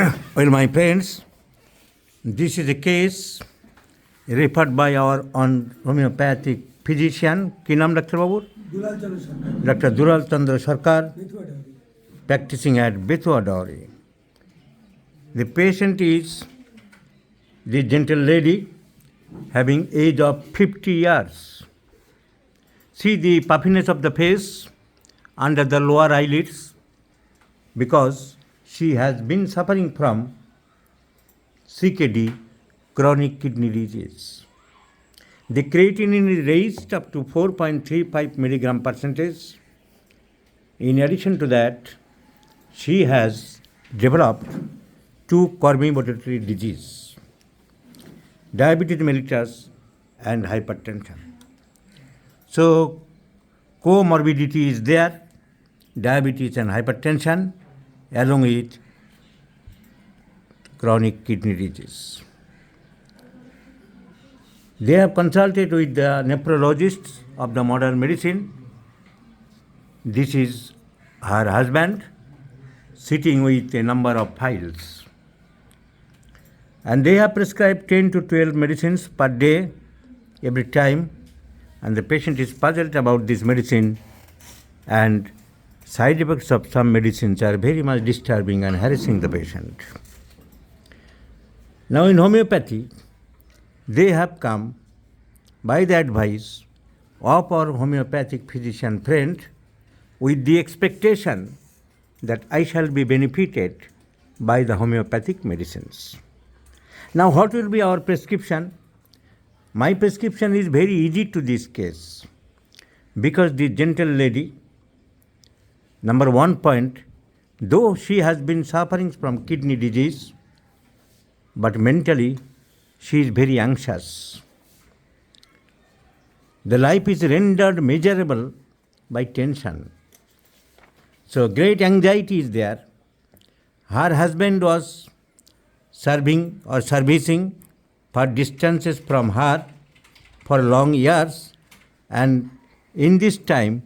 Well, my friends, this is a case referred by our homeopathic physician. Ki naam Dr. Babu? Dr. Dural Chandra Sarkar, practicing at Bethua Dowry. The patient is the gentle lady having age of 50 years. See the puffiness of the face under the lower eyelids because she has been suffering from CKD, chronic kidney disease. The creatinine is raised up to 4.35 milligram percentage. In addition to that, she has developed two comorbid disease, diabetes mellitus and hypertension. So, comorbidity is there, diabetes and hypertension, along with chronic kidney disease. They have consulted with the nephrologists of the modern medicine. This is her husband sitting with a number of files. And they have prescribed 10 to 12 medicines per day, every time. And the patient is puzzled about this medicine, and side effects of some medicines are very much disturbing and harassing the patient. Now in homeopathy, they have come by the advice of our homeopathic physician friend with the expectation that I shall be benefited by the homeopathic medicines. Now what will be our prescription? My prescription is very easy to this case because the gentle lady, number 1 point, though she has been suffering from kidney disease, but mentally she is very anxious. The life is rendered miserable by tension. So great anxiety is there. Her husband was servicing for distances from her for long years, and in this time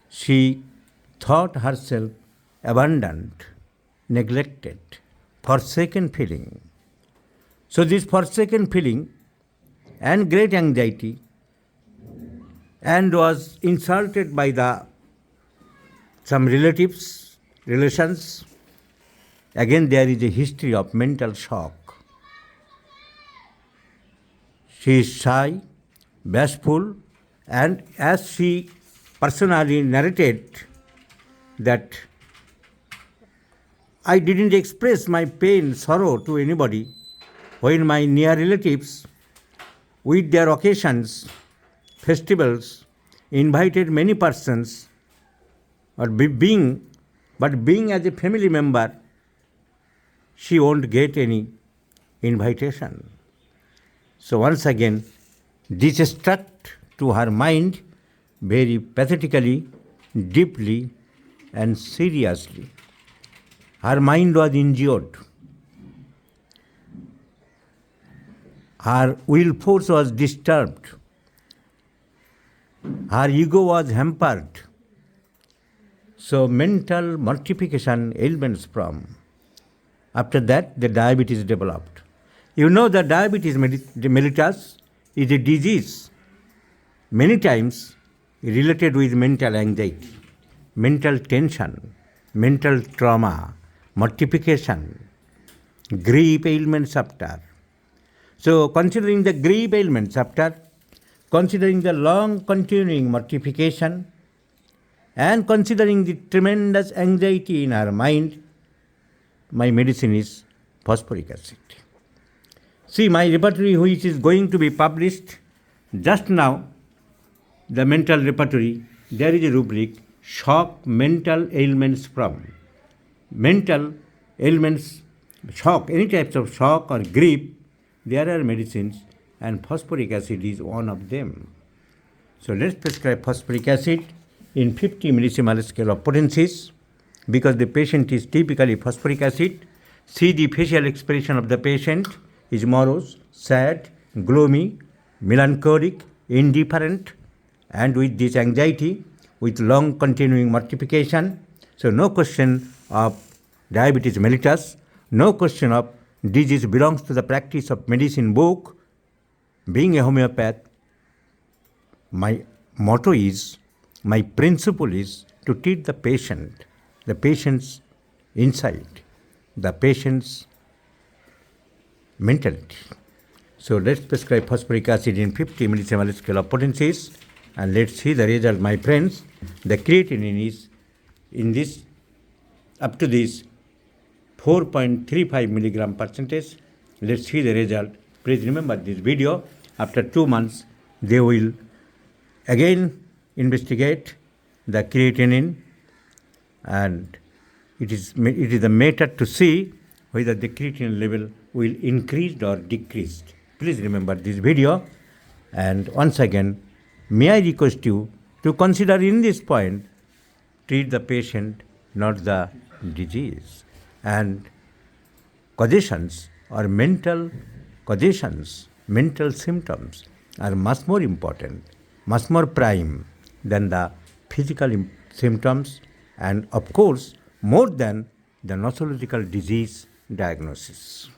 she thought herself abandoned, neglected, forsaken feeling. So this forsaken feeling and great anxiety, and was insulted by some relations. Again, there is a history of mental shock. She is shy, bashful, and as she personally narrated that I didn't express my pain, sorrow to anybody when my near relatives, with their occasions, festivals, invited many persons, but being as a family member, she won't get any invitation. So once again, this struck to her mind very pathetically, deeply, and seriously. Her mind was injured. Her will force was disturbed. Her ego was hampered. So mental mortification ailments from. After that, the diabetes developed. You know that diabetes mellitus is a disease many times related with mental anxiety, mental tension, mental trauma, mortification, grief ailments after. So considering the grief ailments after, considering the long continuing mortification, and considering the tremendous anxiety in our mind, my medicine is phosphoric acid. See, my repertory which is going to be published just now, the mental repertory, there is a rubric, shock mental ailments from. Mental ailments, shock, any types of shock or grief, there are medicines, and phosphoric acid is one of them. So let's prescribe phosphoric acid in 50 millisiemens scale of potencies because the patient is typically phosphoric acid. See the facial expression of the patient is morose, sad, gloomy, melancholic, indifferent, and with this anxiety, with long continuing mortification. So no question of diabetes mellitus No question of disease belongs to the practice of medicine book. Being a homeopath, my motto is, my principle is to treat the patient's insight, the patient's mentality. So let's prescribe phosphoric acid in 50 millisieverts scale of potencies, and let's see the result, my friends. The creatinine is in this up to this 4.35 milligram percentage. Let's see the result. Please remember this video. After 2 months, they will again investigate the creatinine, and it is the method to see whether the creatinine level will increase or decrease. Please remember this video. And once again, may I request you to consider in this point, treat the patient, not the disease. And causations or mental symptoms are much more important, much more prime than the physical symptoms, and of course more than the nosological disease diagnosis.